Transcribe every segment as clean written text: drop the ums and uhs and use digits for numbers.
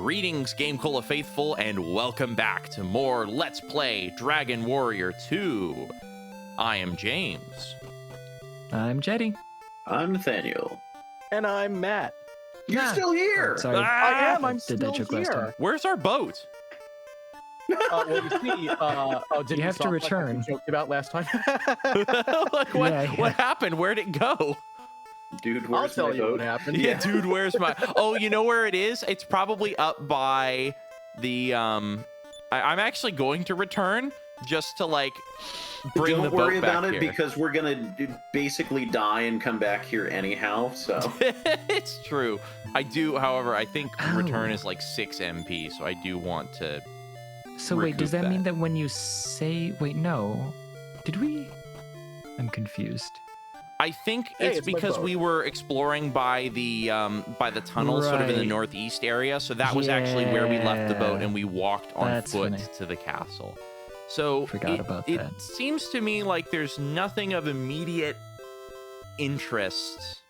Greetings, GameCola faithful, and welcome back to more Let's Play Dragon Warrior 2. I am James. I'm Jetty. I'm Nathaniel. And I'm Matt. You're still here! Oh, sorry. I am. I'm Did that still joke last time. here. Where's our boat? Well, you see, did You have to stop return. Like we joked about last time. Like, what happened? Where'd it go? Dude, I'll where's tell my you boat? what happened. Yeah, dude, where's my... Oh, you know where it is? It's probably up by the... I'm actually going to return just to, like, bring the Don't boat worry back about it here. because we're gonna basically die and come back here anyhow, so... It's true. I do, however, I think return Oh. is like 6 MP, so I do want to... So wait, does recoup that mean that. that when you say... Wait, no. Did we... I'm confused. I think Hey, it's it's my because boat. we were exploring by the tunnels sort of in the Right. northeast area, so that was actually where we left the boat, Yeah. and we walked on That's foot funny. to the castle. So Forgot about it that. seems to me like there's nothing of immediate interest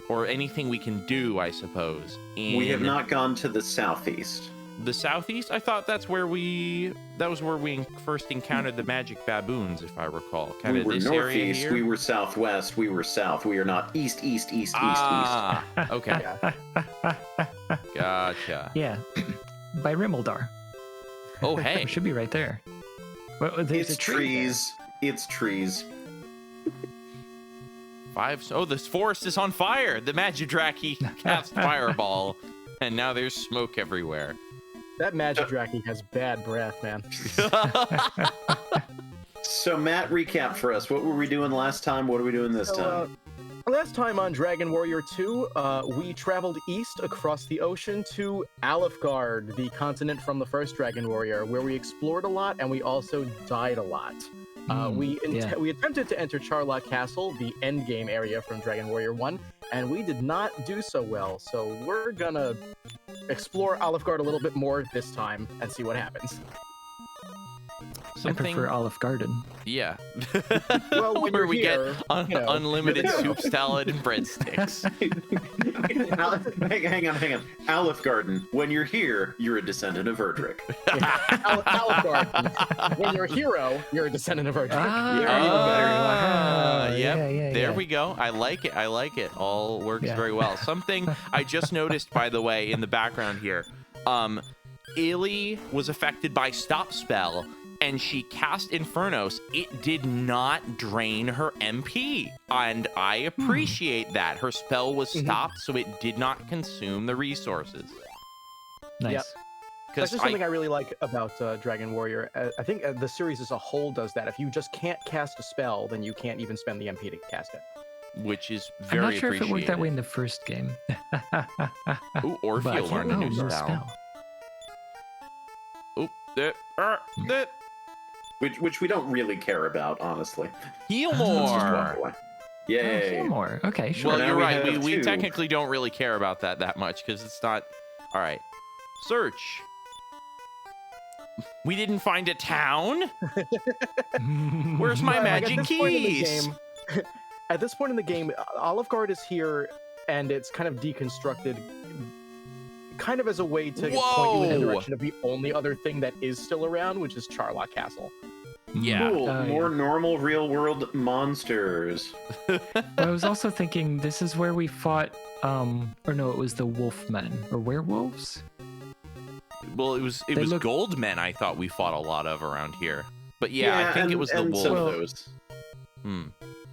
or anything we can do, I suppose. We have in not gone to the southeast. the southeast. I thought that was where we first encountered the magic baboons, if I recall. Kind We of were this area northeast, here. we were southwest, we were south. We are not east, east, east, Ah, okay, Yeah. gotcha. Yeah. By Rimeldar. Oh, hey. It should be right there. Well, east. there's It's a tree there. trees. It's trees. Oh, this forest is on fire. The Jedraszczak, he cast fireball, and now there's smoke everywhere. That Jedraszczak has bad breath, man. So, Matt, recap for us. What were we doing last time? What are we doing this time? Last time on Dragon Warrior 2, we traveled east across the ocean to Alefgard, the continent from the first Dragon Warrior, where we explored a lot and we also died a lot. We attempted to enter Charlock Castle, the endgame area from Dragon Warrior 1, and we did not do so well. So we're gonna explore Alefgard a little bit more this time and see what happens. I prefer Olive Garden. Yeah. Well, when where you're we here, get you know, unlimited you're the hero. soup, salad, and breadsticks. Hang on. Aleph Garden. When you're here, you're a descendant of Erdrick. Alefgard. When you're a hero, you're a descendant of Erdrick. Yep. There we go. I like it. All works very well. Something I just noticed, by the way, in the background here. Illy was affected by Stop Spell, and she cast Infernos. It did not drain her MP, and I appreciate that. Her spell was stopped, so it did not consume the resources. Nice. Yep. That's just something I really like about Dragon Warrior. I think the series as a whole does that. If you just can't cast a spell, then you can't even spend the MP to cast it. Which is I'm very not sure if it worked that way appreciated. in the first game. Ooh, or if But I you can't learn a new remember spell. Oop, that. Which we don't really care about, honestly. Heal Let's just walk more. away. Yay. More. Okay, sure. Well, now you're we right. have We two. technically don't really care about that much because it's not. All right. Search. We didn't find a town. Where's my Like, magic keys? At this point in the game, Alefgard is here, and it's kind of deconstructed, kind of as a way to point you in the Whoa. direction of the only other thing that is still around, which is Charlock Castle. Yeah. Cool. Oh, More normal real-world monsters. I was also thinking this is where we fought, or no, it was the Wolfmen, or werewolves? Well, it was They look- Goldmen. I thought we fought a lot of around here, but yeah, I think and, it was the and wolf. some Well- of those.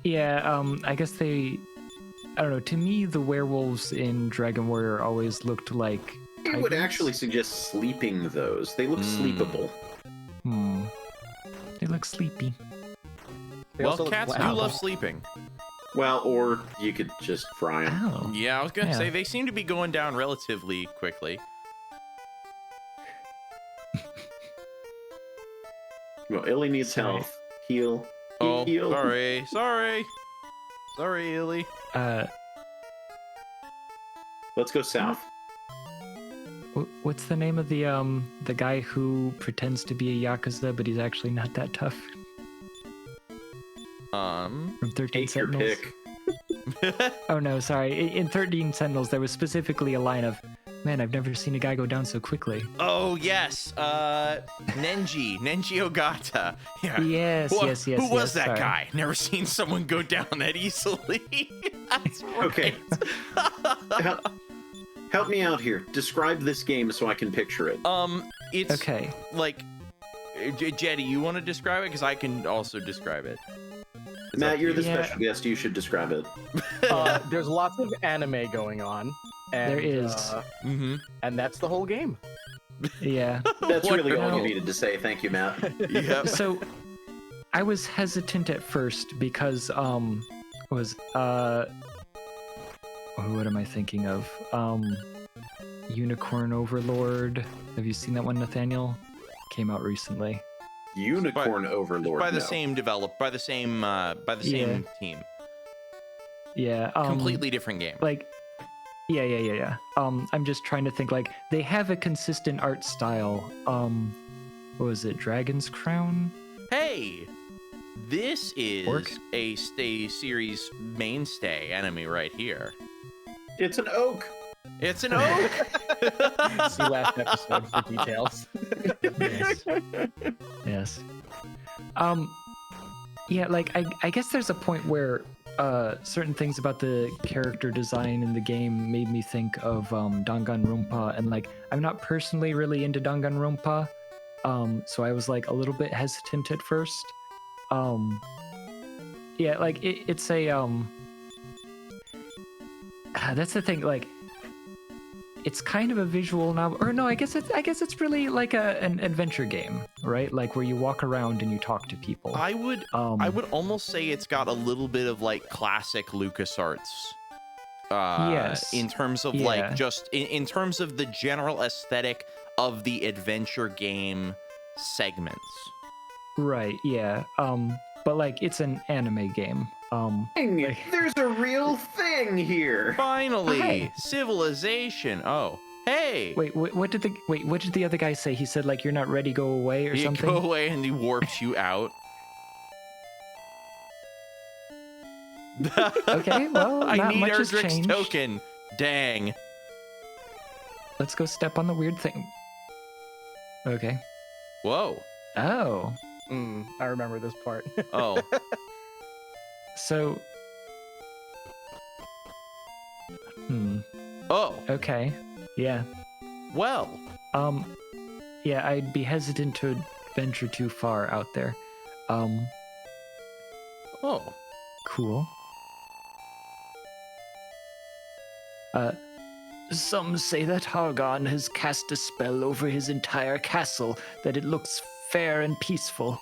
Yeah, I guess I don't know, to me the werewolves in Dragon Warrior always looked like I would tigers. actually suggest sleeping those. They look sleepable. They look sleepy. They Well, also look cats do flat. love sleeping. Well, or you could just fry them. Oh. Yeah, I was gonna Yeah. say they seem to be going down relatively quickly. Well, Illy needs Sorry. health. Heal. Oh, Heal. sorry, Illy. Let's go south. What's the name of the guy who pretends to be a Yakuza, but he's actually not that tough? From 13 Take your Sentinels? pick. Oh no, sorry. In 13 Sentinels, there was specifically a line of, Man, I've never seen a guy go down so quickly. Oh yes, Nenji Ogata. Yeah. Yes, yes. Who was that sorry. guy? Never seen someone go down that easily. That's right. Okay. Help me out here. Describe this game so I can picture it. It's Okay. like, Jetty, you want to describe it? Because I can also describe it. It's up Matt, to you're you. the special guest. You should describe it. There's lots of anime going on. And, There is. Mm-hmm. And that's the whole game. Yeah. That's really all Wonderful. you needed to say. Thank you, Matt. Yep. So I was hesitant at first because what am I thinking of? Unicorn Overlord. Have you seen that one, Nathaniel? Came out recently. Unicorn Overlord. By the no. same same team. Yeah. Completely different game. Like, yeah. I'm just trying to think. Like, they have a consistent art style. What was it? Dragon's Crown? Hey, this is Orc? a series mainstay enemy right here. It's an oak. It's an oak. See last episode for details. Yes. Yeah, like I guess there's a point where certain things about the character design in the game made me think of Danganronpa, and like I'm not personally really into Danganronpa, so I was like a little bit hesitant at first. Yeah, like it's a that's the thing, like it's kind of a visual novel, or no, I guess it's really like an adventure game, right? Like where you walk around and you talk to people. I would almost say it's got a little bit of like classic LucasArts. Yes. In terms of Yeah. like just in terms of the general aesthetic of the adventure game segments. Right, yeah. But like it's an anime game. Dang, there's a real thing here. Finally, Hi. civilization. Oh, hey. Wait, what did the other guy say? He said like you're not ready, go away, or You something. go away and he warps you out. Okay, well, I not need much has Erdrick's changed. token. Dang. Let's go step on the weird thing. Okay. Whoa. Oh, I remember this part. Oh. so. Oh. Okay. Yeah. Well. Yeah, I'd be hesitant to venture too far out there. Oh. Cool. Some say that Hargon has cast a spell over his entire castle, that it looks fair and peaceful.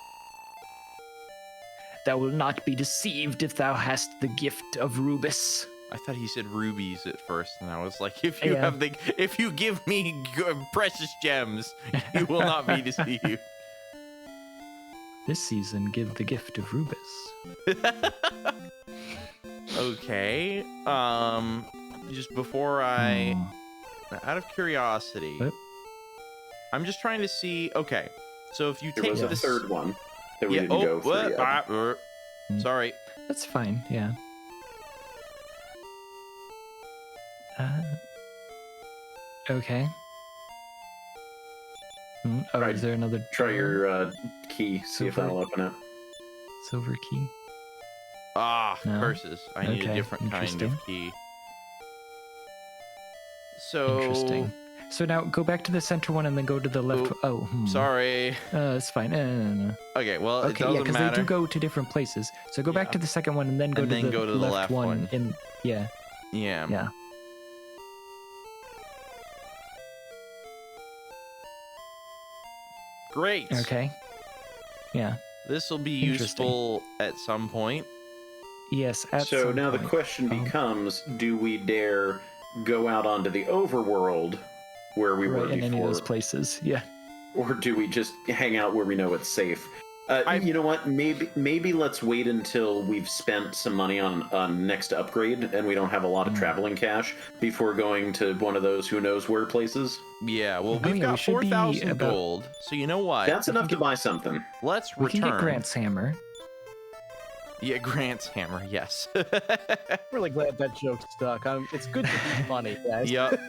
Thou wilt not be deceived if thou hast the gift of Rubis. I thought he said rubies at first, and I was like, if Yeah. if you give me precious gems, you will not be deceived. This season, give the gift of Rubis. Okay. Just before I, out of curiosity, What? I'm just trying to see. Okay, so if you There take was a this, third one that we yeah. didn't go Oh, for what? yet. Sorry. That's fine, yeah. Okay. Oh, Right. is there another Try door? your key. See if Silver. that'll open it. Silver key? Ah, No? curses. I need a Okay, different kind interesting. of key. So Interesting. So now go back to the center one and then go to the left. Sorry. It's fine. No. Okay, well, it Okay, yeah, doesn't because they matter. do go to different places. So go back Yeah. to the second one and then go, And to, then the go to the left one. Yeah. Yeah. Great. Okay. Yeah. This will be Interesting. useful at some point. Yes. At So some now the point. question becomes, do we dare go out onto the overworld where we were Right, in any of before, those places. Yeah. or do we just hang out where we know it's safe? You know what? Maybe let's wait until we've spent some money on next upgrade and we don't have a lot of traveling cash before going to one of those who knows where places. Yeah, well, Oh, we've yeah, we got should be 4,000 about- gold. So you know what? That's enough to buy something. Let's We can return. get Grant's hammer. Yeah, Grant's hammer. Yes. Really glad that joke stuck. It's good to be funny, guys. Yep.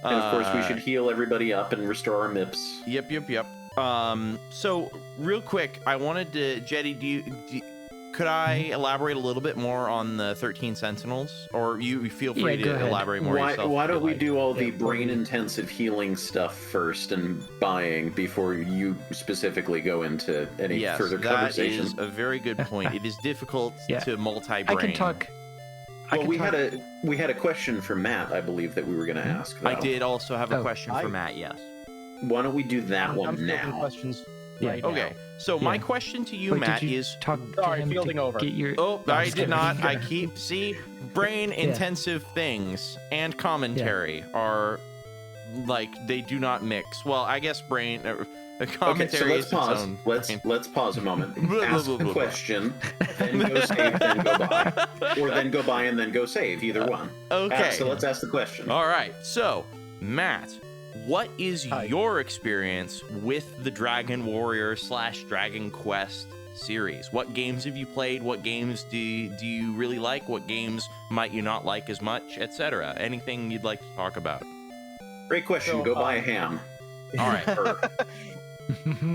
And of course, we should heal everybody up and restore our MIPS. Yep. So real quick, I wanted to, Jetty, could I elaborate a little bit more on the 13 Sentinels? Or you feel free to elaborate more yourself. Why don't we do all the brain-intensive healing stuff first and buying before you specifically go into any further conversation? That is a very good point. It is difficult to multi-brain. I can talk. Well, we had a question for Matt, I believe, that we were going to ask. Though. I did also have a question for Matt, yes. Why don't we do that one now? Questions right now. Okay, so my question to you, Matt, is... Sorry, fielding over. I did not. I keep... See, brain-intensive things and commentary are, like, they do not mix. Well, I guess brain... commentary okay, so let's pause a moment. Ask the question, then go save, then go buy. Or then go buy and then go save, either one. Okay. So let's ask the question. All right, so, Matt... What is your experience with the Dragon Warrior / Dragon Quest series? What games have you played? What games do you really like? What games might you not like as much, etc.? Anything you'd like to talk about? Great question. So, go buy a ham. All right.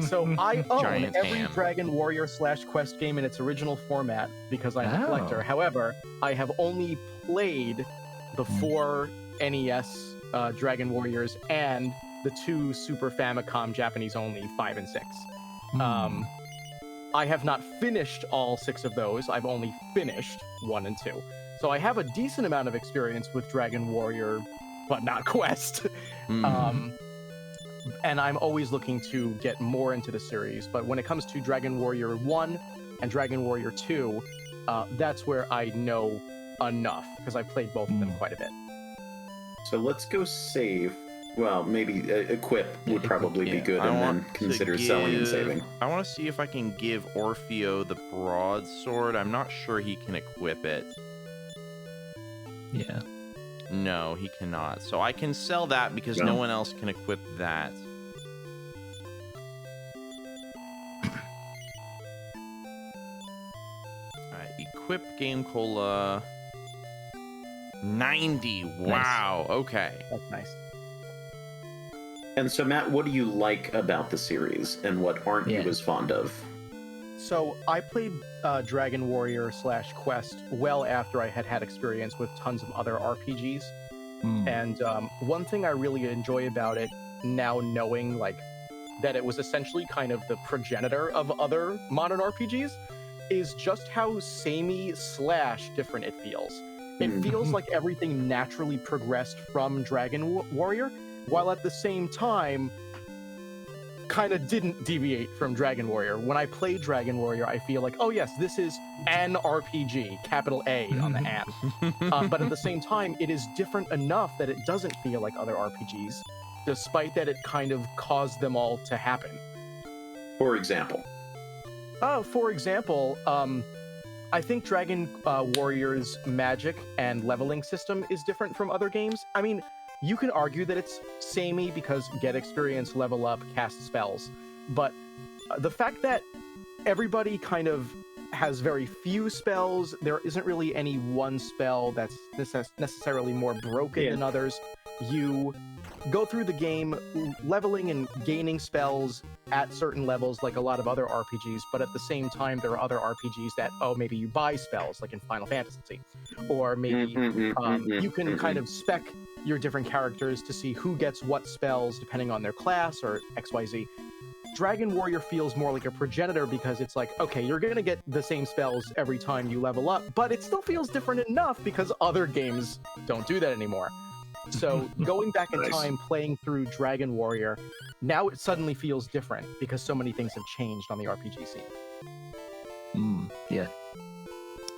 So I own Giant every ham. Dragon Warrior / Quest game in its original format because I'm a collector. However, I have only played the 4 NES Dragon Warriors and the 2 Super Famicom Japanese only 5 and 6. I have not finished all 6 of those. I've only finished 1 and 2. So I have a decent amount of experience with Dragon Warrior, but not Quest. And I'm always looking to get more into the series. But when it comes to Dragon Warrior 1 and Dragon Warrior 2, that's where I know enough because I played both of them quite a bit. So let's go save. Well, maybe equip would probably be good, and then consider selling and saving. I want to see if I can give Orfeo the broadsword. I'm not sure he can equip it. Yeah. No, he cannot. So I can sell that because no one else can equip that. Alright, equip GameCola. 90. Wow. Nice. Okay. That's nice. And so, Matt, what do you like about the series, and what aren't you as fond of? So I played Dragon Warrior / Quest well after I had experience with tons of other RPGs. And one thing I really enjoy about it now, knowing like that it was essentially kind of the progenitor of other modern RPGs, is just how samey / different it feels. It feels like everything naturally progressed from Dragon Warrior, while at the same time kind of didn't deviate from Dragon Warrior. When I play Dragon Warrior, I feel like, oh yes, this is an RPG, capital A on the "and." But at the same time, it is different enough that it doesn't feel like other RPGs, despite that it kind of caused them all to happen. For example? I think Dragon Warrior's magic and leveling system is different from other games. I mean, you can argue that it's samey because get experience, level up, cast spells. But the fact that everybody kind of has very few spells, there isn't really any one spell that's necessarily more broken than others. You go through the game leveling and gaining spells at certain levels like a lot of other RPGs, but at the same time there are other RPGs that, maybe you buy spells like in Final Fantasy, or maybe you can kind of spec your different characters to see who gets what spells depending on their class or XYZ. Dragon Warrior feels more like a progenitor because it's like, okay, you're going to get the same spells every time you level up, but it still feels different enough because other games don't do that anymore. So going back in time, playing through Dragon Warrior, now it suddenly feels different because so many things have changed on the RPG scene. Yeah.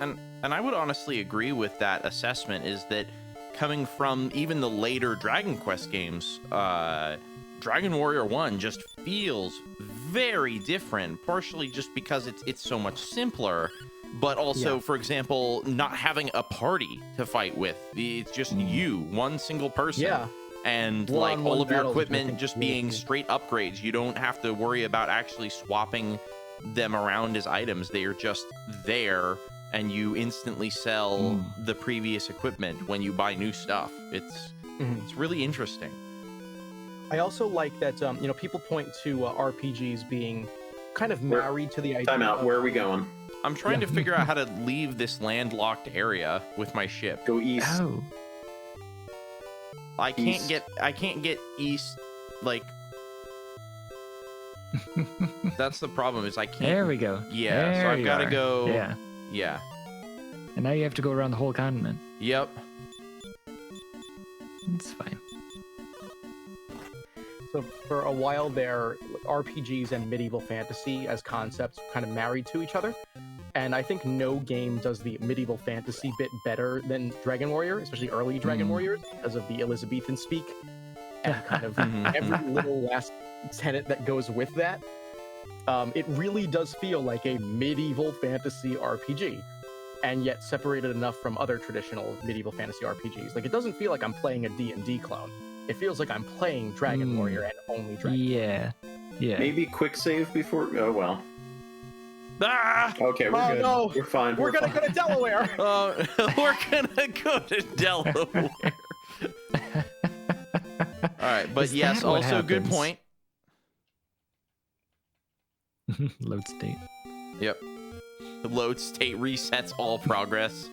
And I would honestly agree with that assessment, is that coming from even the later Dragon Quest games, Dragon Warrior 1 just feels very different, partially just because it's so much simpler, but also, for example, not having a party to fight with. It's just you, one single person. Yeah. And One like on all one of your battles, equipment just being straight upgrades. You don't have to worry about actually swapping them around as items. They are just there, and you instantly sell the previous equipment when you buy new stuff. It's really interesting. I also like that people point to RPGs being kind of married to the idea. Time out. Where are we going? I'm trying to figure out how to leave this landlocked area with my ship. Go east. Oh. I can't get east, like. That's the problem, is I can't. There we go. Yeah, there so I've got to are. go. Yeah. Yeah. And now you have to go around the whole continent. Yep. It's fine. So for a while there, RPGs and medieval fantasy as concepts kind of married to each other. And I think no game does the medieval fantasy bit better than Dragon Warrior, especially early Dragon Warriors, because of the Elizabethan speak and kind of every little last tenet that goes with that. It really does feel like a medieval fantasy RPG, and yet separated enough from other traditional medieval fantasy RPGs. Like, it doesn't feel like I'm playing a D&D clone. It feels like I'm playing Dragon Warrior and only Dragon Warrior. Yeah. Maybe quick save before. Oh well. Ah! Okay, we're good. No. We're fine. We're gonna go to Delaware. We're gonna go to Delaware. All right, but Is yes, that what also good happens? point. Load state. Yep. The load state resets all progress.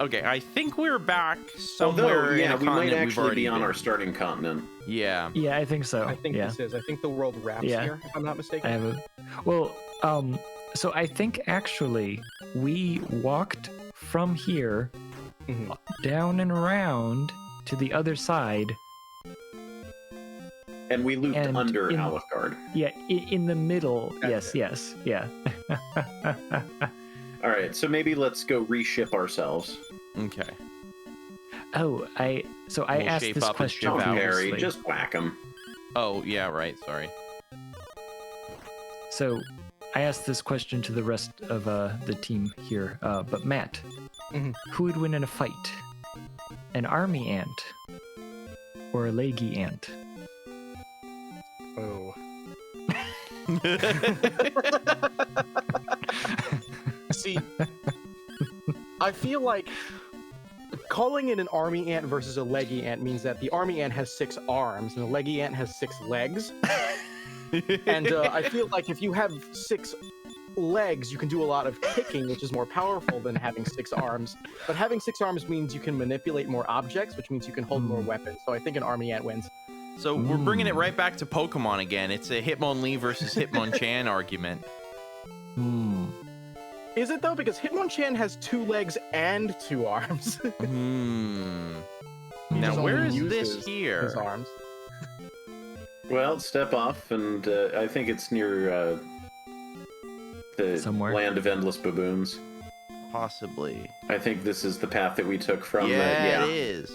Okay, I think we're back somewhere. Although, yeah, in a we might continent we've actually already be on been. our starting continent. Yeah. Yeah, I think so. I think yeah. this is. I think the world wraps here, if I'm not mistaken. I have a. Well, so I think actually we walked from here down and around to the other side. And we looped And under in- Alefgard. Yeah, in the middle. That's Yes, yeah. All right, so maybe let's go reship ourselves. Okay. Oh, I We'll asked shape this up and question ship out. Don't Harry, previously. just whack him. Oh, yeah, right. Sorry. So I asked this question to the rest of the team here, but Matt, who would win in a fight? An army ant or a leggy ant? Oh. See, I feel like calling it an army ant versus a leggy ant means that the army ant has 6 arms and the leggy ant has 6 legs. And I feel like if you have 6 legs, you can do a lot of kicking, which is more powerful than having 6 arms. But having 6 arms means you can manipulate more objects, which means you can hold more weapons. So I think an army ant wins. So we're bringing it right back to Pokemon again. It's a Hitmonlee versus Hitmonchan argument. Is it though? Because Hitmonchan has 2 legs and 2 arms. He Now, just where only is uses this here? His arms. Well, step off, and I think it's near the Somewhere. land of endless baboons. Possibly. I think this is the path that we took from Yeah, it is.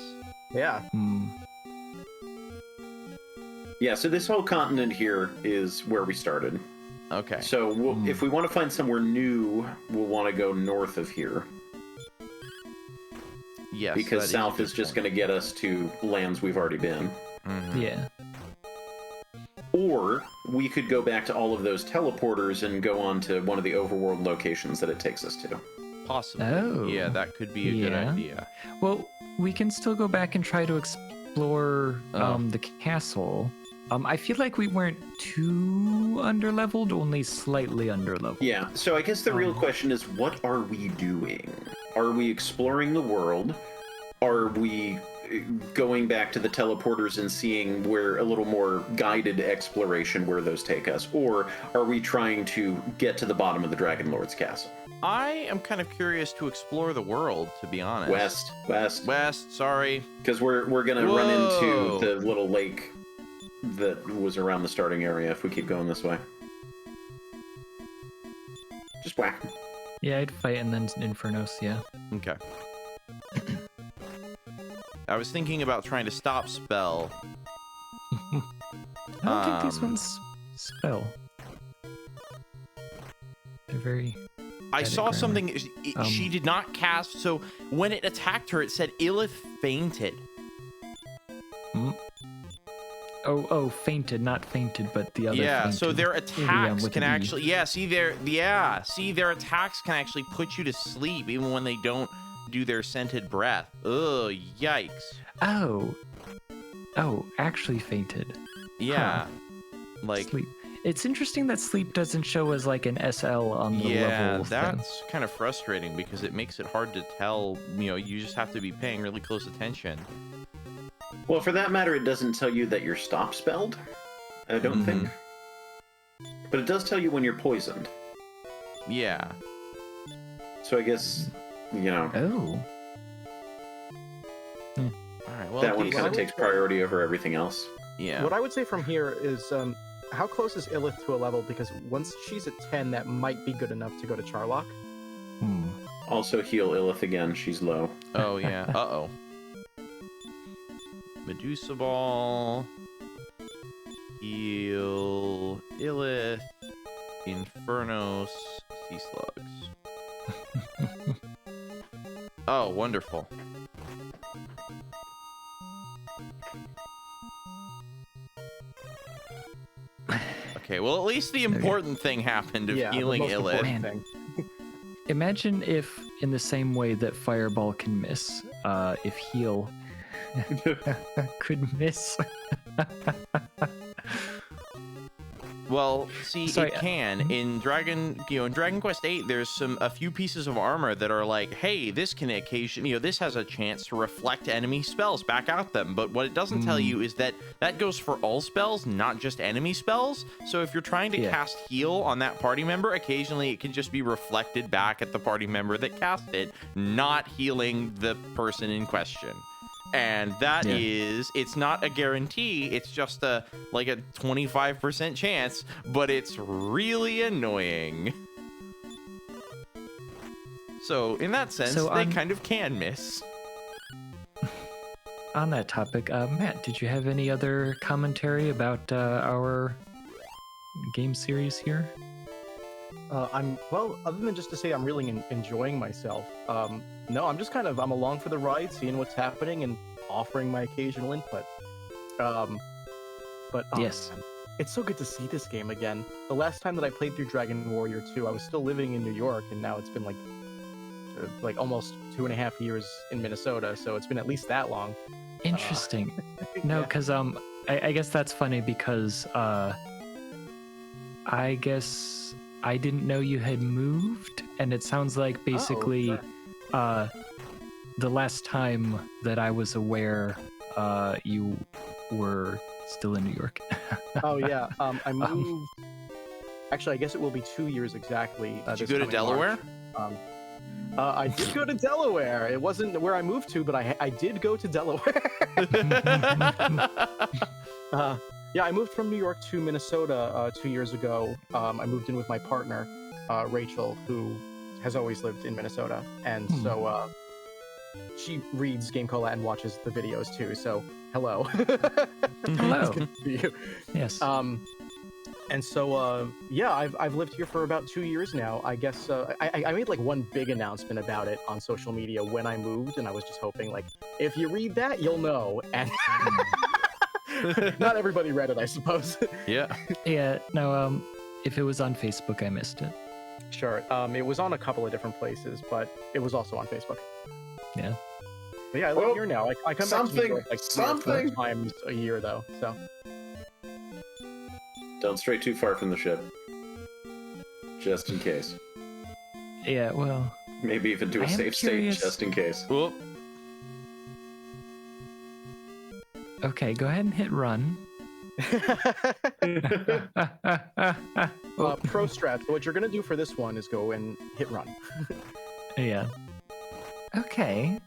Yeah. Yeah, so this whole continent here is where we started. Okay. So if we want to find somewhere new, we'll want to go north of here. Yes. Because south is just going to get us to lands we've already been. Yeah. Or we could go back to all of those teleporters and go on to one of the overworld locations that it takes us to. Possibly. Oh. Yeah, that could be a good Yeah. idea. Well, we can still go back and try to explore the castle. I feel like we weren't too underleveled, only slightly underleveled. Yeah, so I guess the real question is, what are we doing? Are we exploring the world? Are we going back to the teleporters and seeing where a little more guided exploration where those take us? Or are we trying to get to the bottom of the Dragonlord's castle? I am kind of curious to explore the world, to be honest. West. Sorry. Because we're going to run into the little lake that was around the starting area if we keep going this way. Just whack. Yeah, I'd fight and then Infernos, yeah. Okay. I was thinking about trying to stop spell. I don't think these ones spell. They're very... I saw grammar. something. She did not cast. So when it attacked her, it said Illith fainted. Oh, fainted, not fainted, but the other. Yeah, fainted. so their attacks with can an E. actually, see their attacks can actually put you to sleep even when they don't do their scented breath. Ugh, yikes. Oh, actually fainted. Yeah, like Sleep. It's interesting that sleep doesn't show as like an SL on the level thing. that's kind of frustrating because it makes it hard to tell. You just have to be paying really close attention. Well, for that matter, it doesn't tell you that you're stop spelled. I don't think. But it does tell you when you're poisoned. Yeah. So I guess, Oh. All right. Well, that one kind of takes priority over everything else. Yeah. What I would say from here is, how close is Illith to a level? Because once she's at 10, that might be good enough to go to Charlock. Also heal Illith again. She's low. Oh yeah. Uh-oh. Medusa Ball. Heal Illith. Infernos. Sea Slugs. Oh, wonderful. Okay, well, at least the important thing happened of healing Illith. Thing. Imagine if, in the same way that Fireball can miss, if Heal could miss. Well, see, Sorry, it can in Dragon Quest VIII. There's a few pieces of armor that are like, hey, this can this has a chance to reflect enemy spells back at them. But what it doesn't tell you is that goes for all spells, not just enemy spells. So if you're trying to cast heal on that party member, occasionally it can just be reflected back at the party member that cast it, not healing the person in question. And that is, it's not a guarantee, it's just a 25% chance, but it's really annoying. So in that sense, they kind of can miss. On that topic, Matt, did you have any other commentary about our game series here? Other than just to say I'm really enjoying myself. No, I'm just I'm along for the ride, seeing what's happening and offering my occasional input. Yes, man, it's so good to see this game again. The last time that I played through Dragon Warrior 2, I was still living in New York, and now it's been like almost 2.5 years in Minnesota, so it's been at least that long. Interesting. No, because I guess that's funny because I guess I didn't know you had moved, and it sounds like basically the last time that I was aware you were still in New York. Oh yeah, I moved. Actually, I guess it will be 2 years exactly. Did you go to Delaware? I did go to Delaware. It wasn't where I moved to, but I did go to Delaware. Yeah, I moved from New York to Minnesota 2 years ago. I moved in with my partner, Rachel, who has always lived in Minnesota. And so she reads GameCola and watches the videos too. So, hello. Hello. It's good to see you. Yes. And so, yeah, I've lived here for about 2 years now. I guess I made one big announcement about it on social media when I moved, and I was just hoping, if you read that, you'll know. And not everybody read it, I suppose. Yeah. Yeah. No. If it was on Facebook, I missed it. Sure. It was on a couple of different places, but it was also on Facebook. Yeah. But yeah, I live here now. I come back to New York 3 or 4 times a year, though. So. Don't stray too far from the ship. Just in case. Yeah, well... Maybe even to a safe state, just in case. Whoop. Okay, go ahead and hit run. Pro strat. So what you're going to do for this one is go and hit run. Yeah. Okay.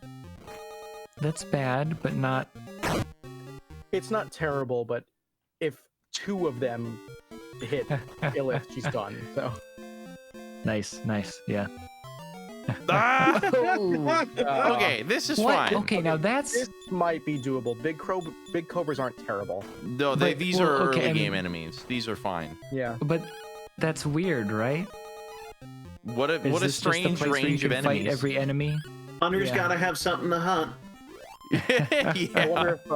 That's bad, but not... It's not terrible, but if 2 of them hit Illith, she's done. So Nice, yeah. Okay, this is fine. Okay, now this might be doable. Big cobras aren't terrible. No, these are early game enemies. These are fine. Yeah, but that's weird, right? What a strange range of enemies. Fight every enemy. Hunter's gotta have something to hunt. Yeah. I wonder if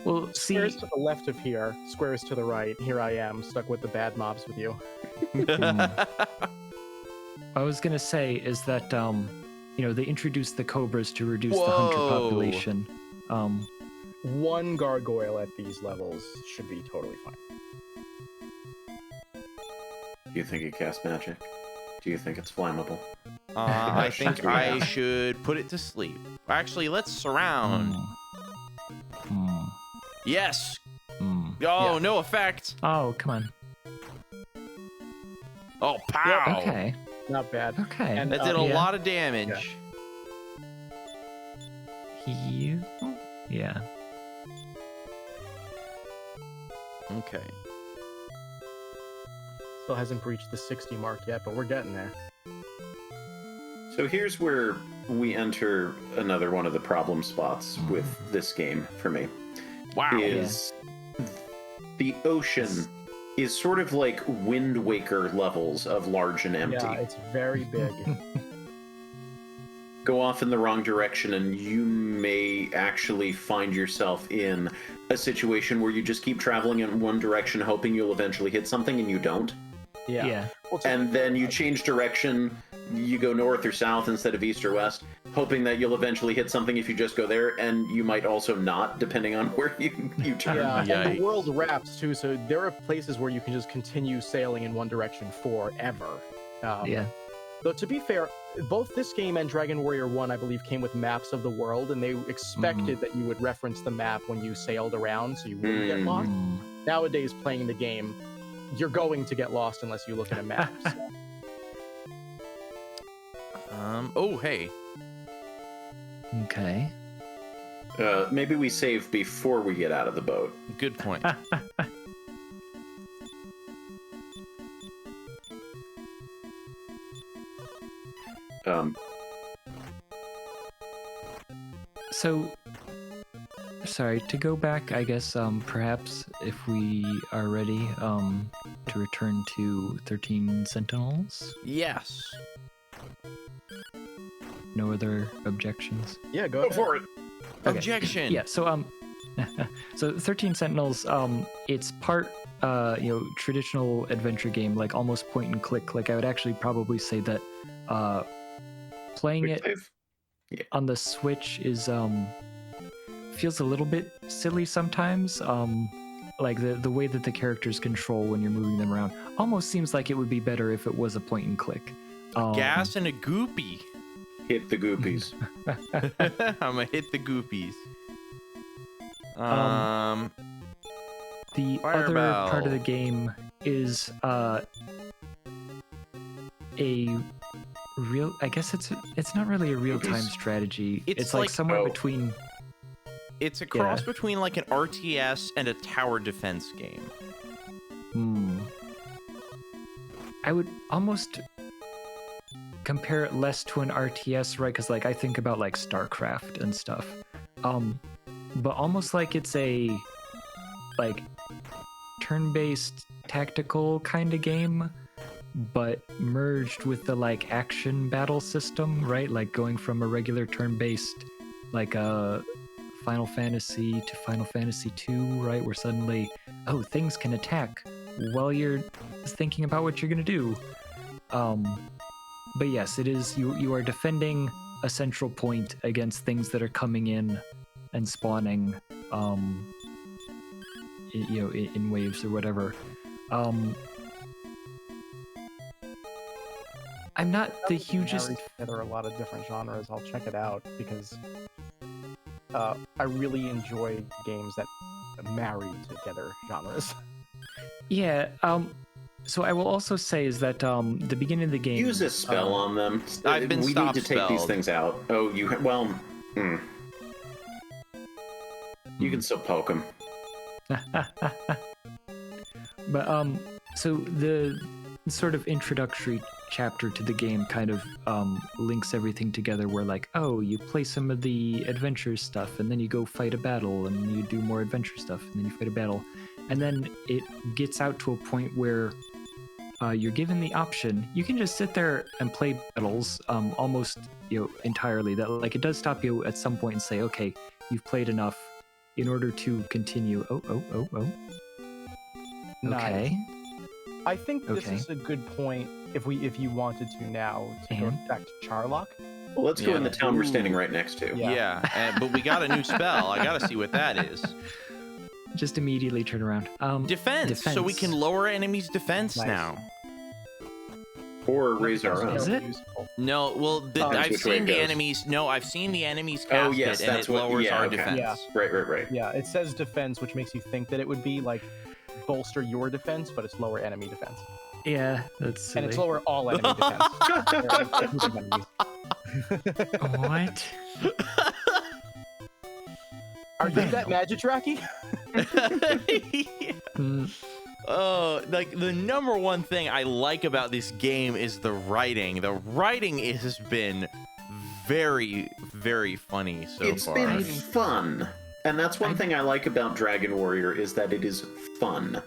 Well, see, Squares to the left of here, squares to the right. Here I am, stuck with the bad mobs with you. I was gonna say is that they introduced the cobras to reduce the hunter population. One gargoyle at these levels should be totally fine. Do you think it casts magic? Do you think it's flammable? I think I should put it to sleep. Actually, let's surround. Yes. Oh, yeah. No effect. Oh, come on. Oh, pow. Yep. Okay. Not bad. Okay. And that did a lot of damage. Yeah. Okay. Still hasn't breached the 60 mark yet, but we're getting there. So here's where we enter another one of the problem spots with this game for me. Wow. Is the ocean is sort of like Wind Waker levels of large and empty. Yeah, it's very big. Go off in the wrong direction and you may actually find yourself in a situation where you just keep traveling in one direction hoping you'll eventually hit something and you don't. Yeah. And then you change direction, you go north or south instead of east or west, hoping that you'll eventually hit something if you just go there, and you might also not, depending on where you turn. Yeah, and the world wraps too, so there are places where you can just continue sailing in one direction forever. Though to be fair, both this game and Dragon Warrior 1, I believe, came with maps of the world, and they expected that you would reference the map when you sailed around, so you wouldn't get lost. Nowadays, playing the game, you're going to get lost unless you look at a map. So. Oh, hey. Okay. Maybe we save before we get out of the boat. Good point. So, sorry, to go back, I guess, perhaps if we are ready to return to 13 Sentinels? Yes. No other objections? Yeah, go for it. Okay. Objection. Yeah, so, so 13 Sentinels, it's part, traditional adventure game, like almost point and click. Like, I would actually probably say that playing it on the Switch is feels a little bit silly sometimes. Like the way that the characters control when you're moving them around almost seems like it would be better if it was a point and click. Gas and a goopy. Hit the goopies. I'm gonna hit the goopies. The other part of the game is a real. I guess it's not really a real-time strategy. It's like somewhere between. It's a cross between like an RTS and a tower defense game. I would almost compare it less to an RTS, right? Because like I think about like StarCraft and stuff, but almost like it's a like turn-based tactical kind of game, but merged with the like action battle system, right? Like going from a regular turn-based like a Final Fantasy to Final Fantasy 2, right? Where suddenly, things can attack while you're thinking about what you're gonna do. But yes, it is. You are defending a central point against things that are coming in and spawning, in waves or whatever. I'm not the hugest. There are a lot of different genres. I'll check it out because I really enjoy games that marry together genres. Yeah. So I will also say is that the beginning of the game. Use a spell on them. I've been We need to take these things out. Oh, you you can still poke them. But so the sort of introductory chapter to the game kind of links everything together where like, you play some of the adventure stuff and then you go fight a battle and you do more adventure stuff and then you fight a battle. And then it gets out to a point where you're given the option. You can just sit there and play battles almost entirely. That like it does stop you at some point and say, okay, you've played enough. in order to continue. Oh. Nice. Okay. I think this Okay. is a good point if you wanted to now to go back to Charlock. Well, let's go in the Yeah. town we're standing right next to. Yeah. But we got a new spell. I gotta see what that is. Just immediately turn around. Defense. So we can lower enemies' defense Nice. now. Or raise our own. Is it? Useful. No, well, Depends I've which way seen it the goes. enemies. No, I've seen the enemies cast Oh, yes, it, and that's it what- lowers yeah, our okay. defense. Yeah. Right. Yeah, it says defense, which makes you think that it would be like bolster your defense, but it's lower enemy defense. Yeah, that's silly. And it's lower all enemy defense. Or group of enemies. What? Are you that Jedraszczak? Mm, Oh, like the number one thing I like about this game is the writing. The writing has been very, very funny so It's far. been fun. And that's one thing I like about Dragon Warrior is that it is fun.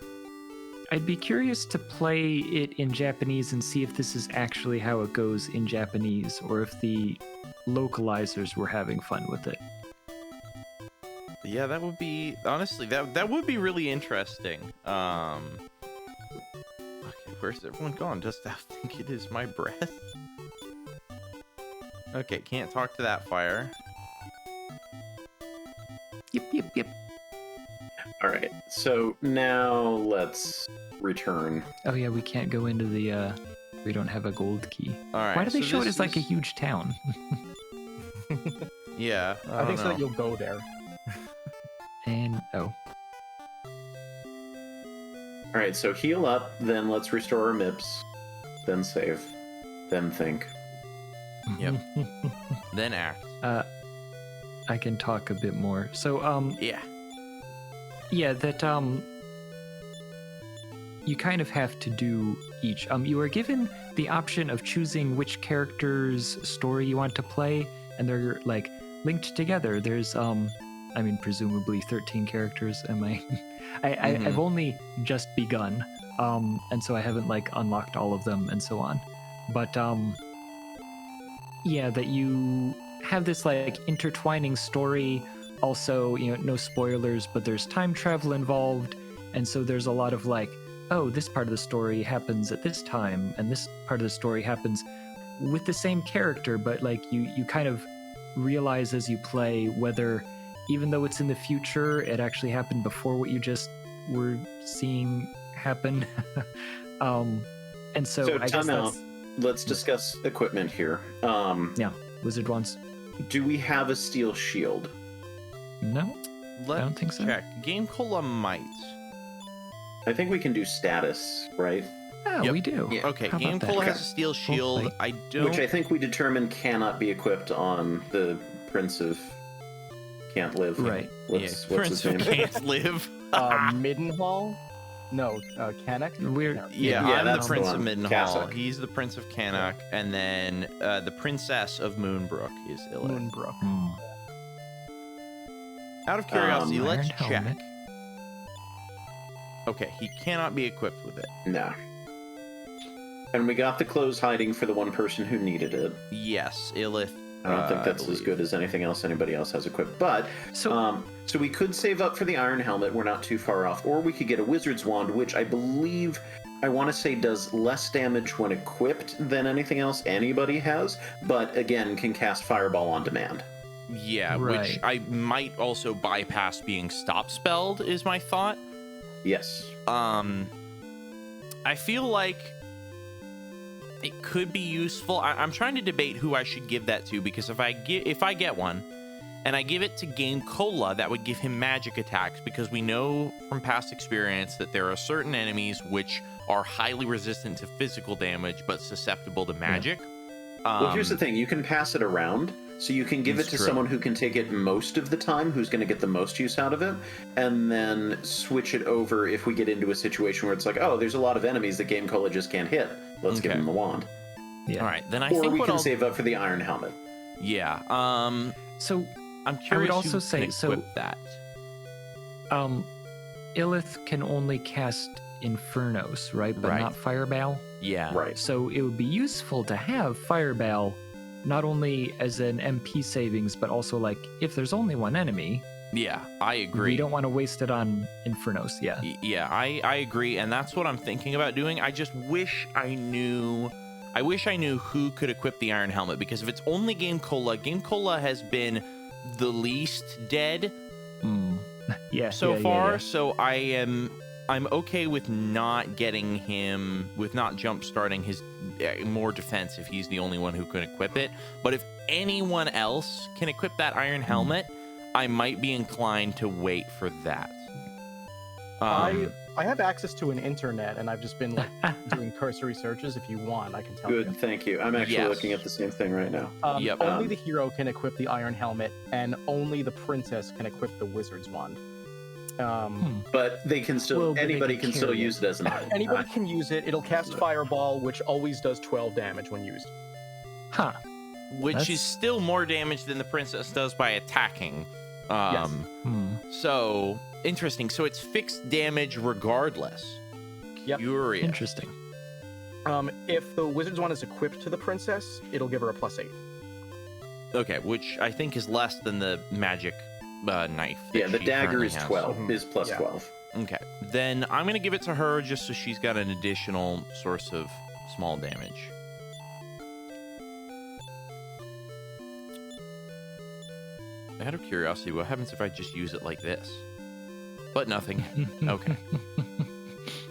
I'd be curious to play it in Japanese and see if this is actually how it goes in Japanese, or if the localizers were having fun with it. Yeah, that would be honestly that would be really interesting. Okay, where's everyone gone? Just I think it is my breath. Okay, can't talk to that fire. Yep. All right, so now let's return. Oh yeah, we can't go into the. We don't have a gold key. All right. Why do they so show it this as like a is- huge town? Yeah, I don't think so that know. you'll go there. And oh, All right, so heal up, then let's restore our MIPS, then save, then think. Yep. Then act. I can talk a bit more. So Yeah. yeah, that you kind of have to do each. You are given the option of choosing which character's story you want to play, and they're like linked together. There's I mean, presumably 13 characters. Am I? I've only just begun, and so I haven't like unlocked all of them and so on. But yeah, that you have this like intertwining story. Also, you know, no spoilers, but there's time travel involved, and so there's a lot of like, oh, this part of the story happens at this time, and this part of the story happens with the same character, but like you kind of realize as you play whether, even though it's in the future, it actually happened before what you just were seeing happen. And so I guess time out. that's Let's discuss equipment here. yeah, wizard wands. Do we have a steel shield? No, Let's don't think so. check. GameCola might. I think we can do status, right? yeah, Yep. we do. Yeah. Okay, How about that? GameCola has a steel shield. Hopefully. I don't. Which I think we determined cannot be equipped on the Prince of Can't Live. Right. What's Prince his who name? can't live. Middenhall? No, Canuck? We're Yeah, Yeah, I'm the that's the Prince of one. Middenhall. Cassock. He's the Prince of Canuck, and then the Princess of Moonbrook is Ilith. Moonbrook. Hmm. Out of curiosity, let's Iron check. helmet. Okay, he cannot be equipped with it. No. And we got the clothes hiding for the one person who needed it. Yes, Ilith. I don't think that's as believe. good as anything else anybody else has equipped. But So so we could save up for the iron helmet. We're not too far off, or we could get a wizard's wand, which I believe I want to say does less damage when equipped than anything else anybody has, but again can cast fireball on demand. Yeah, which Right. I might also bypass being stop spelled, is my thought. Yes. I feel like it could be useful. I'm trying to debate who I should give that to, because if I get one and I give it to GameCola, that would give him magic attacks, because we know from past experience that there are certain enemies which are highly resistant to physical damage but susceptible to magic. Well, here's the thing. You can pass it around, so you can give it That's to true. someone who can take it most of the time, who's going to get the most use out of it, and then switch it over if we get into a situation where it's like, oh, there's a lot of enemies that GameCola just can't hit. Let's give Okay. them the wand. yeah. All right, then I Or think we what can I'll save up for the iron helmet. yeah. So I'm curious also who say- can so- equip that. Illith can only cast Infernos, right? But Right. not Fireball. Yeah. Right. So it would be useful to have Fireball not only as an MP savings, but also like if there's only one enemy, Yeah, I agree. We don't want to waste it on Infernos. Yeah. Yeah, I agree, and that's what I'm thinking about doing. I just wish I knew. I wish I knew who could equip the Iron Helmet, because if it's only GameCola has been the least dead so far. Yeah. So I'm okay with not getting him, with not jump starting his more defense if he's the only one who can equip it. But if anyone else can equip that Iron Helmet, I might be inclined to wait for that. I have access to an internet, and I've just been like doing cursory searches. If you want, I can tell you. Good, thank you. I'm actually looking at the same thing right now. Only the hero can equip the Iron Helmet, and only the princess can equip the Wizard's Wand. But they can still. Anybody can still use it as an item. Anybody can use it. It'll cast Fireball, which always does 12 damage when used. Huh. Which is still more damage than the princess does by attacking. Yes. So interesting. So it's fixed damage regardless. Yep. Curious. Interesting. If the Wizard's Wand is equipped to the princess, it'll give her a +8. Okay, which I think is less than the magic knife. Yeah, the she dagger currently is has. 12. Is plus 12. Okay, then I'm gonna give it to her just so she's got an additional source of small damage. Out of curiosity, what happens if I just use it like this? But nothing. Okay.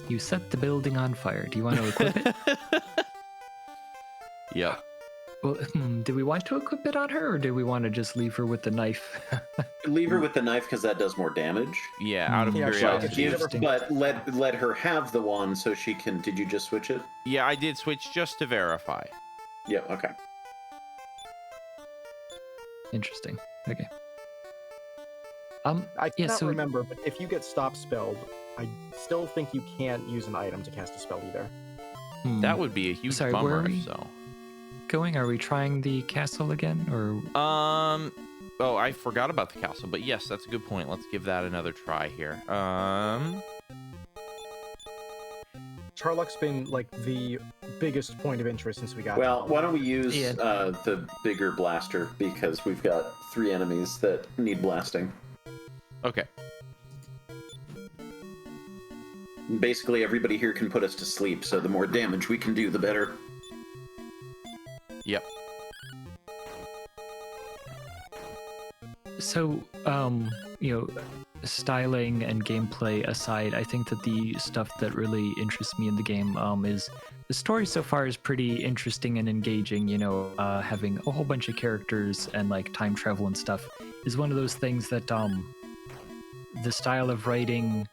You set the building on fire. Do you want to equip it? Yep. Well, do we want to equip it on her, or do we want to just leave her with the knife? Leave her with the knife because that does more damage. Yeah, out of Yeah, curiosity. But let her have the wand so she can. Did you just switch it? Yeah, I did switch just to verify. Yeah. Okay. Interesting. Okay. I cannot so remember, but if you get stop spelled, I still think you can't use an item to cast a spell either. That would be a huge Sorry, where bummer are we if so. going? Are we trying the castle again, or? Oh, I forgot about the castle, but yes, that's a good point. Let's give that another try here. Charlock's been like the biggest point of interest since we got. Well, why don't we use the bigger blaster because we've got 3 enemies that need blasting. Okay. Basically, everybody here can put us to sleep, so the more damage we can do, the better. Yep. So, styling and gameplay aside, I think that the stuff that really interests me in the game is the story so far is pretty interesting and engaging. Having a whole bunch of characters and like time travel and stuff is one of those things that the style of writing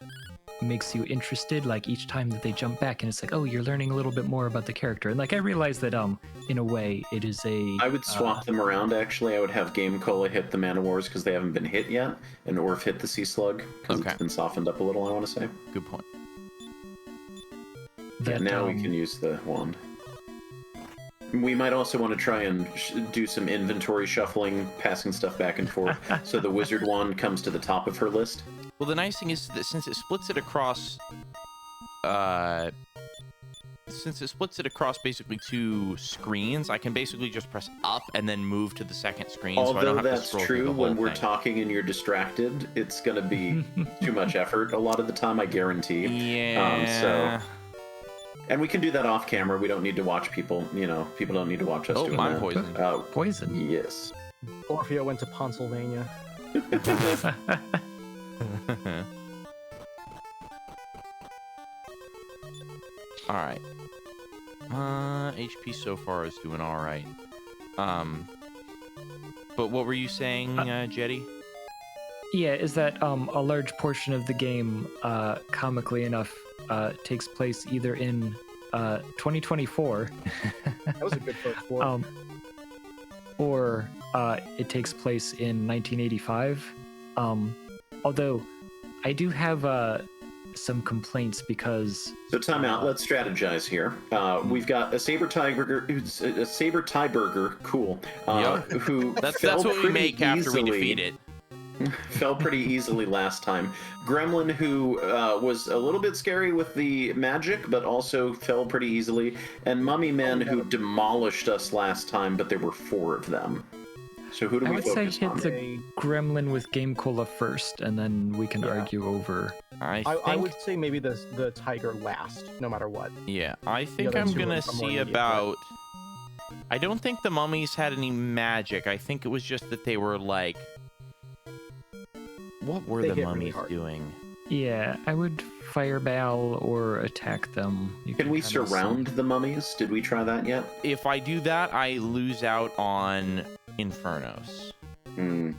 makes you interested, like each time that they jump back and it's like, oh, you're learning a little bit more about the character. And like I realize that in a way it is I would swap them around actually. I would have GameCola hit the Man of Wars because they haven't been hit yet, and Orf hit the Sea Slug because it's been softened up a little, I want to say. Good point. Now we can use the wand. We might also want to try and do some inventory shuffling, passing stuff back and forth, so the wizard wand comes to the top of her list. Well, the nice thing is that since it splits it across, basically 2 screens, I can basically just press up and then move to the second screen. Although so I don't have that's to scroll through true, the whole when we're thing. talking and you're distracted, it's going to be too much effort a lot of the time, I guarantee. Yeah. And we can do that off camera. We don't need to watch people. People don't need to watch us doing I'm that. poisoned. poison. Yes. Orfeo went to Pennsylvania. All right. HP so far is doing all right. But what were you saying, Jetty? Yeah, is that a large portion of the game, comically enough, takes place either in 2024. That was a good first one. Or it takes place in 1985. Although I do have some complaints because. So time out. Let's strategize here. We've got a saber tiger, cool. Who That's fell what we pretty make after we easily. defeat it. Fell pretty easily last time. Gremlin, who was a little bit scary with the magic, but also fell pretty easily. And Mummy Men, who demolished us last time, but there were 4 of them. So who do I we would say focus hit on? the gremlin with GameCola first, and then we can argue over. I would say maybe the tiger last, no matter what. Yeah, I think other I'm two gonna are more see immediate threat. about. I don't think the mummies had any magic. I think it was just that they were like. What were They the hit really mummies hard. doing? Yeah, I would fireball or attack them. You Can we kinda see. surround the mummies? Did we try that yet? If I do that, I lose out on Infernos.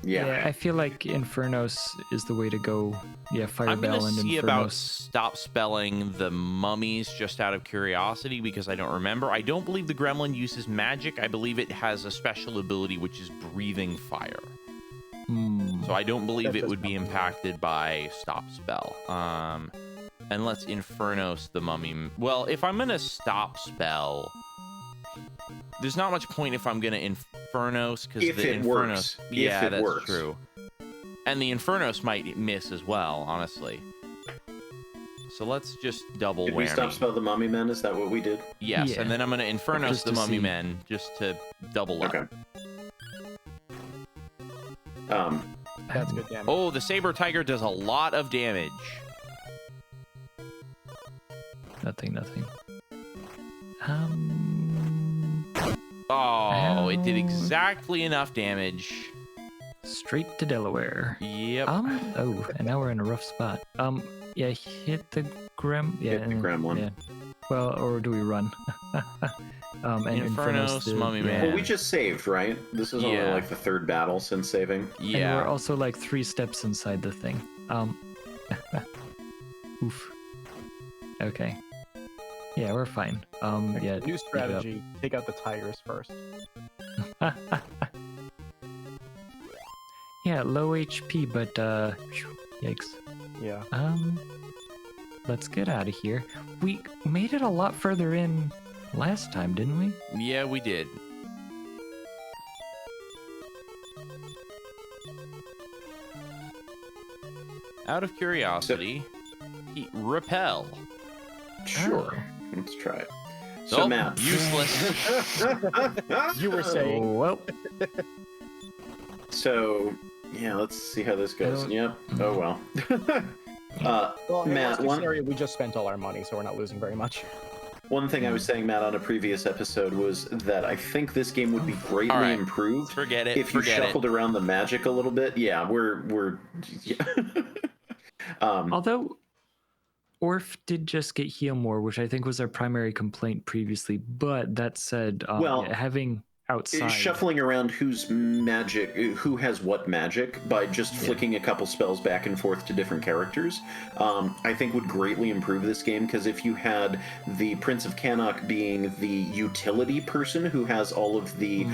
Yeah. I feel like Infernos is the way to go. Yeah, I'm fireball gonna and see about Infernos. stop spelling the mummies just out of curiosity because I don't remember. I don't believe the gremlin uses magic. I believe it has a special ability which is breathing fire. So I don't believe That it does would be not- impacted by stop spell. And let's Infernos the mummy. Well, if I'm gonna stop spell, there's not much point if I'm gonna Infernos because If the it Infernos. works. Yeah, If it that's works. true. And the Infernos might miss as well, honestly. So let's just double Did we stop whammy. spell the mummy men? Is that what we did? Yes, Yeah. and then I'm gonna Infernos Just the to mummy see. men just to double up. Okay. That's good damage. Oh, the saber tiger does a lot of damage. Nothing. Oh, it did Ow. exactly enough damage. Straight to Delaware. Yep. Oh, and now we're in a rough spot. Yeah, hit the Yeah, Hit the gremlin. Yeah. Well, or do we run? And Infernos, Mummy Man. Well, we just saved, right? This is only Yeah. like the third battle since saving. And Yeah. we're also like 3 steps inside the thing. Oof. Okay. Yeah, we're fine. Yeah. New strategy: take out the tigers first. Yeah, low HP, but yikes. Yeah. Let's get out of here. We made it a lot further in last time, didn't we? Yeah, we did. Out of curiosity, repel. Sure. Oh. Let's try it. So, Oh, Matt. useless. You were saying. Oh, well. So, yeah, let's see how this goes. don't- Yep. Oh, well. Well, in Matt, worst case one- scenario, we just spent all our money, so we're not losing very much. One thing I was saying, Matt, on a previous episode was that I think this game would be greatly All right. improved Forget it. if you Forget shuffled around the magic a little bit. Yeah, we're yeah. Although Orf did just get heal more, which I think was our primary complaint previously. But that said, Well, yeah, having outside. shuffling around who has what magic by just flicking a couple spells back and forth to different characters, I think would greatly improve this game, because if you had the Prince of Cannock being the utility person who has all of the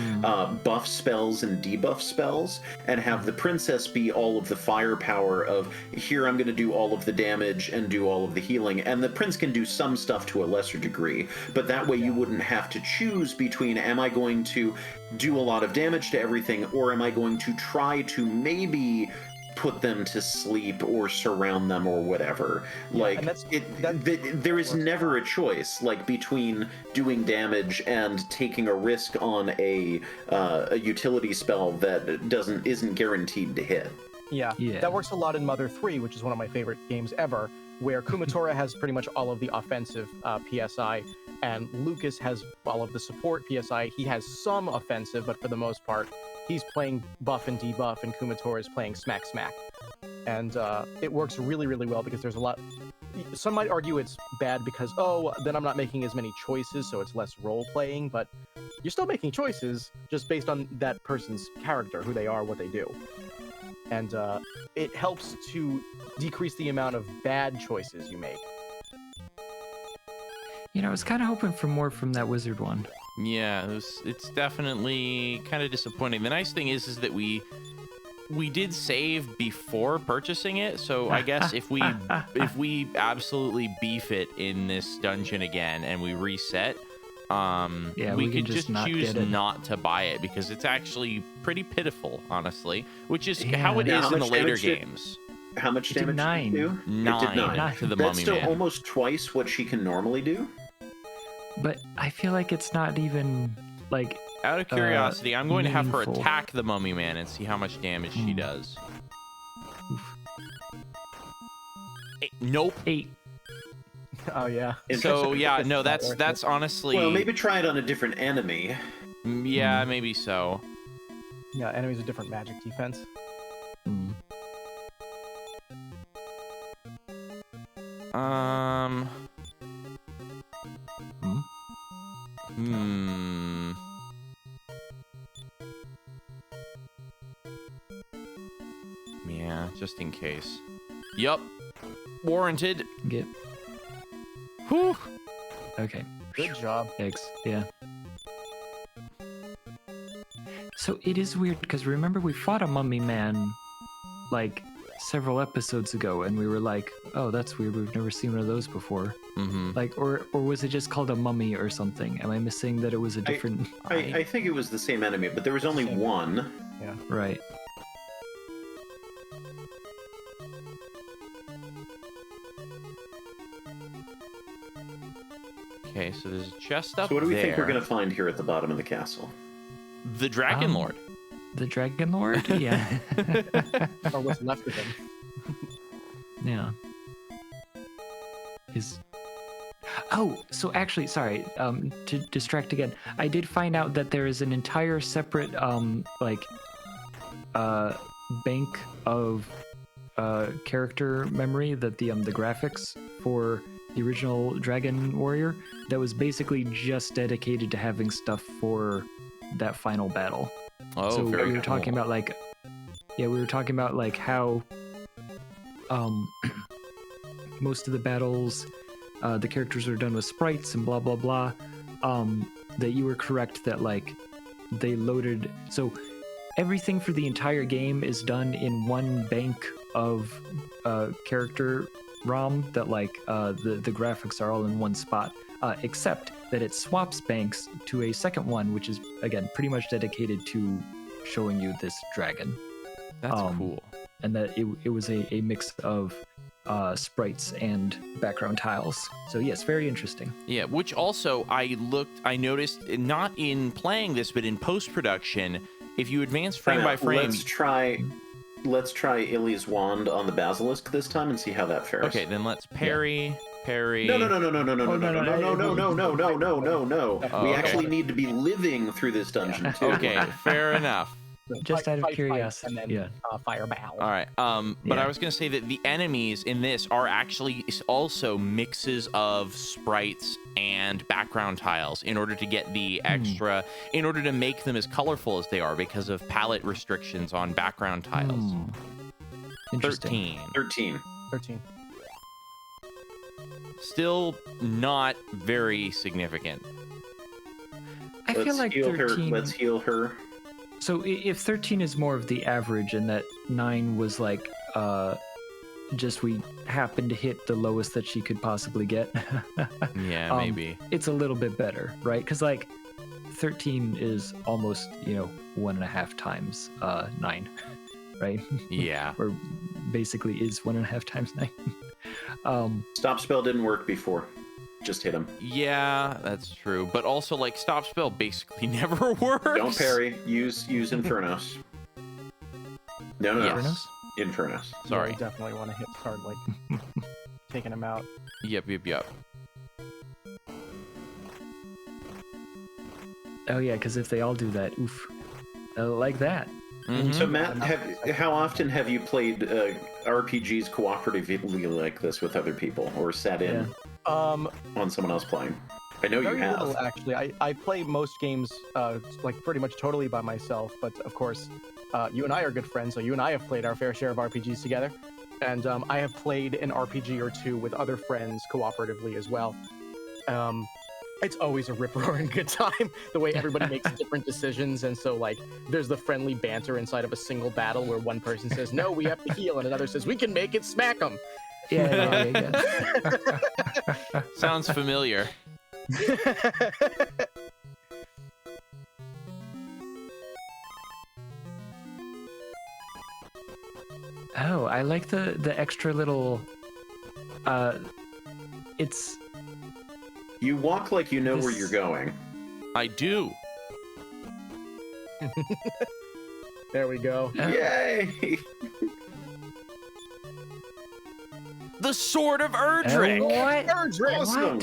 buff spells and debuff spells, and have the princess be all of the firepower of, here I'm going to do all of the damage and do all of the healing, and the prince can do some stuff to a lesser degree, but that way you wouldn't have to choose between, am I going to do a lot of damage to everything, or am I going to try to maybe put them to sleep or surround them or whatever. Like, and there is never a choice, like, between doing damage and taking a risk on a utility spell that isn't guaranteed to hit. Yeah, that works a lot in Mother 3, which is one of my favorite games ever, where Kumatora has pretty much all of the offensive PSI, and Lucas has all of the support PSI. He has some offensive, but for the most part, he's playing buff and debuff, and Kumatora is playing smack. And it works really, really well because there's a lot... Some might argue it's bad because, then I'm not making as many choices, so it's less role-playing, but you're still making choices just based on that person's character, who they are, what they do. And it helps to decrease the amount of bad choices you make. You know, I was kind of hoping for more from that wizard one. Yeah, it's definitely kind of disappointing. The nice thing is that we did save before purchasing it, so I guess if we absolutely beef it in this dungeon again and we reset, we could just choose not to buy it, because it's actually pretty pitiful, honestly, which is how it is in the later games. How much damage did it do? 9 It did 9 to the That's mummy still man. almost twice what she can normally do. But I feel like it's not even, like, Out of curiosity, I'm going to have her meaningful. attack the mummy man and see how much damage she does. Nope. 8. Oh yeah. So yeah, no, that's honestly. Well, maybe try it on a different enemy. Yeah, maybe so. Yeah, enemies with different magic defense. Mm. Yeah, just in case. Yup. Warranted. Get. Whew. Okay. Good job. Thanks. Yeah. So it is weird because remember we fought a mummy man like several episodes ago, and we were like, "Oh, that's weird. We've never seen one of those before." Mm-hmm. Like, or was it just called a mummy or something? Am I missing that it was a different? I think it was the same enemy, but there was only one. Yeah. Right. Okay, so there's a chest up So what do we think we're there. going to find here at the bottom of the castle? The Dragonlord. The Dragonlord? Yeah. Or what's left of him. Yeah. Oh, so actually, sorry, to distract again, I did find out that there is an entire separate, bank of character memory that the graphics for the original Dragon Warrior that was basically just dedicated to having stuff for that final battle. Oh, So very we were cool. talking about how most of the battles the characters are done with sprites and blah blah blah. That you were correct that like they loaded, so everything for the entire game is done in one bank of character ROM that like the graphics are all in one spot, except that it swaps banks to a second one, which is again pretty much dedicated to showing you this dragon. That's cool. And that it was a mix of sprites and background tiles. So yes, very interesting. Yeah, which also I noticed not in playing this, but in post-production, if you advance frame by frame. Let's try Illy's wand on the basilisk this time and see how that fares. Okay, then let's parry. No. We actually need to be living through this dungeon too. Okay, fair enough. Just out of Fight, curiosity. and then, Yeah. Fireball. All right. But Yeah. I was going to say that the enemies in this are actually also mixes of sprites and background tiles in order to get the extra, in order to make them as colorful as they are because of palette restrictions on background tiles. Interesting. 13. 13. Still not very significant. I feel like 13. Let's heal her. So if 13 is more of the average and that 9 was like just we happened to hit the lowest that she could possibly get. Yeah, maybe. It's a little bit better, right? Because like 13 is almost, 1.5 times 9, right? Yeah. Or basically is 1.5 times 9. Stop spell didn't work before. Just hit him. Yeah, that's true. But also, like, stop spell basically never works. Don't parry. Use Infernos. No. Yes. Infernos. Sorry. Yeah, you definitely want to start like taking him out. Yep. Oh yeah, because if they all do that, oof, like that. Mhm. So Matt, how often have you played RPGs cooperatively like this with other people, or sat in on someone else playing? I know you Very have. little, actually. I play most games like pretty much totally by myself, but of course, you and I are good friends, so you and I have played our fair share of RPGs together, and I have played an RPG or two with other friends cooperatively as well. It's always a rip-roaring good time, the way everybody makes different decisions, and so like there's the friendly banter inside of a single battle where one person says, no, we have to heal, and another says, we can make it, smack them. Yeah. Sounds familiar. Oh, I like the extra little. You walk like you know where This- you're going. I do. There we go. Yay! The Sword of Erdrick. What? Erdrick! Awesome.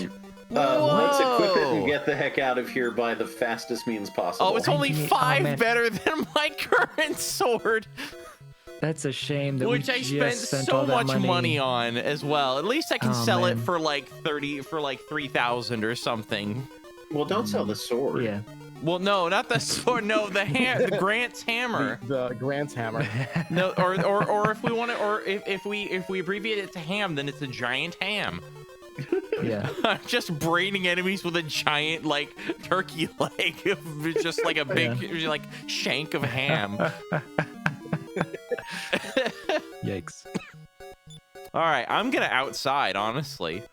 Whoa. Let's equip it and get the heck out of here by the fastest means possible. Oh, it's only Thank you, 5 man. better than my current sword, That's a shame that which we I just spent spent so all that much money on as well. At least I can Oh, sell it man. for like 3,000 or something. Well, don't sell the sword. Yeah. Well, no, not the sword. No, the Grant's hammer. The Grant's hammer. No, or if we want to, or if we abbreviate it to ham, then it's a giant ham. Yeah. Just braining enemies with a giant like turkey leg, just like a big like shank of ham. Yikes. All right, I'm gonna outside. Honestly,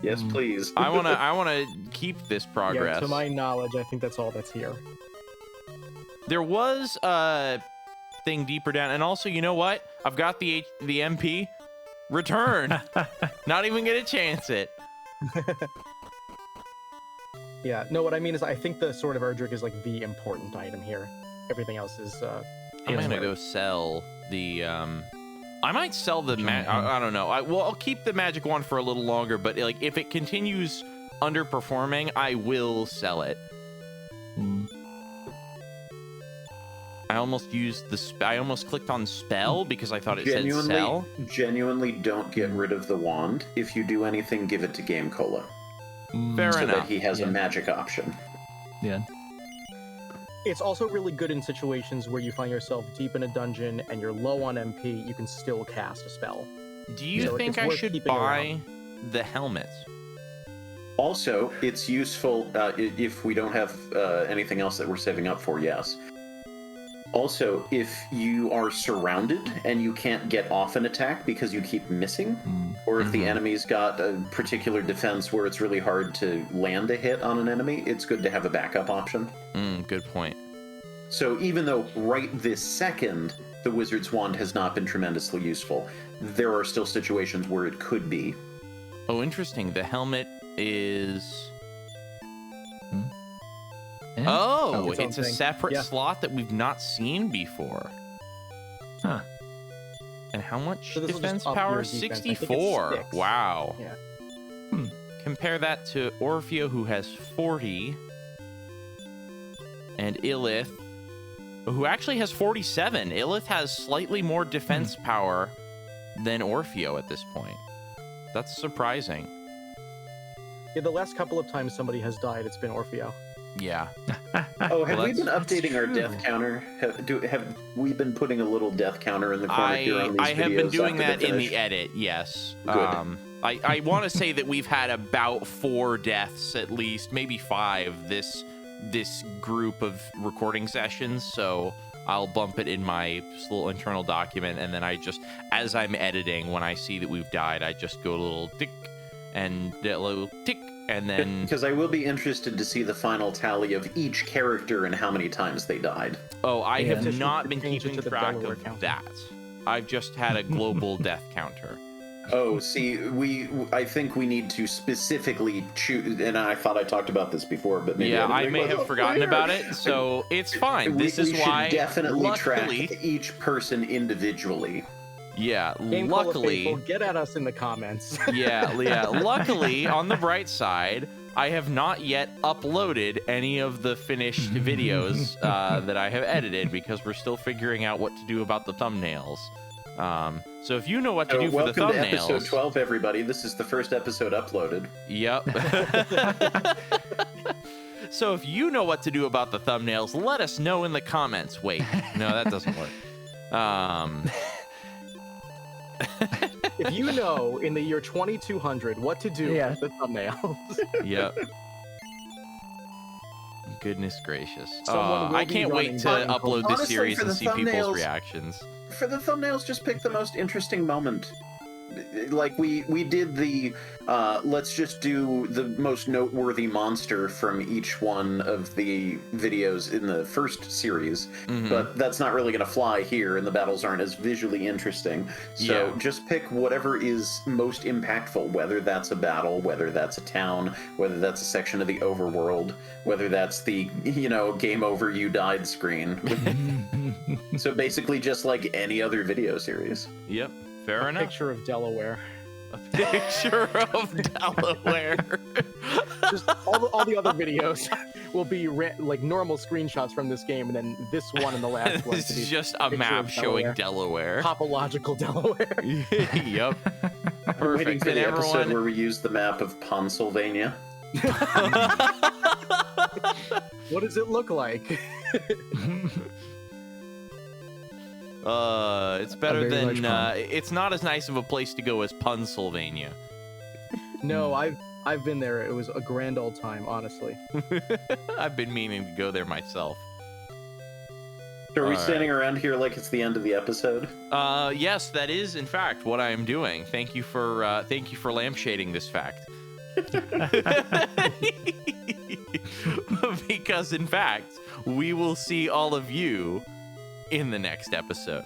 Yes, please. I wanna keep this progress. Yeah, to my knowledge, I think that's all that's here. There was a thing deeper down, and also, you know what? I've got the MP. Return. Not even gonna chance it. Yeah, no, what I mean is I think the Sword of Erdrick is like the important item here. Everything else is I'm gonna go sell the I might sell the I don't know. I'll keep the magic wand for a little longer, but like if it continues underperforming, I will sell it. I almost used I almost clicked on spell because I thought it said sell. Genuinely don't get rid of the wand. If you do anything, give it to GameCola. Fair So enough. that he has a magic option. Yeah. It's also really good in situations where you find yourself deep in a dungeon and you're low on MP, you can still cast a spell. Do you So think it's I worth should keeping buy the helmet? Also, it's useful if we don't have anything else that we're saving up for, yes. Also, if you are surrounded and you can't get off an attack because you keep missing, or if the enemy's got a particular defense where it's really hard to land a hit on an enemy, it's good to have a backup option. Good point. So even though right this second the Wizard's Wand has not been tremendously useful, there are still situations where it could be. Oh, interesting. The helmet is... Oh, Its it's own a thing. separate Yeah. slot that we've not seen before. Huh. And how much So this will defense just up power? your defense. I think it's 64. 6. Wow. Yeah. Compare that to Orfeo, who has 40. And Illith, who actually has 47. Illith has slightly more defense power than Orfeo at this point. That's surprising. Yeah, the last couple of times somebody has died, it's been Orfeo. Yeah. Oh, have we that's- been updating our true. death counter? Have we been putting a little death counter in the corner here on these I have been videos doing after that they in the finish? edit, yes. Good. I want to say that we've had about 4 deaths at least, maybe 5 this group of recording sessions, so I'll bump it in my little internal document, and then I just, as I'm editing, when I see that we've died, I just go a little tick and a little tick, and then... Because I will be interested to see the final tally of each character and how many times they died. Oh, I Yeah. have not been Change it keeping to the track Delaware of count. that. I've just had a global death counter. Oh, see, I think we need to specifically choose, and I thought I talked about this before, but maybe Yeah, didn't. I may Well, have forgotten later. about it, so it's fine. This is we why, should definitely luckily, track each person individually. yeah, GameCola luckily, faithful, get at us in the comments. yeah, luckily, on the bright side, I have not yet uploaded any of the finished videos that I have edited because we're still figuring out what to do about the thumbnails. So if you know what to do for the Welcome to thumbnails, episode 12, everybody. This is the first episode uploaded. Yep. So if you know what to do about the thumbnails, let us know in the comments. Wait, no, that doesn't work. If you know in the year 2200 what to do Yeah. with the thumbnails, Yep. Goodness gracious. Someone will I be can't wait running to Dragonlord. upload this Honestly, series for and the see people's thumbnails- reactions. For the thumbnails, just pick the most interesting moment. like we did the let's just do the most noteworthy monster from each one of the videos in the first series, but that's not really going to fly here, and the battles aren't as visually interesting. So just pick whatever is most impactful, whether that's a battle, whether that's a town, whether that's a section of the overworld, whether that's the, you know, game over, you died screen. So basically just like any other video series. Yep, fair enough. Picture of Delaware. A picture of Delaware. Just all the other videos will be like normal screenshots from this game, and then this one and the last one. This is just a map showing Delaware. Topological Delaware. Yep. Perfect. Waiting for And the episode everyone... where we use the map of Pennsylvania. What does it look like? It's better than it's not as nice of a place to go as Pennsylvania. No, I've been there. It was a grand old time, honestly. I've been meaning to go there myself. So are we standing around here like it's the end of the episode? Yes, that is in fact what I am doing. Thank you for lampshading this fact. Because in fact, we will see all of you in the next episode.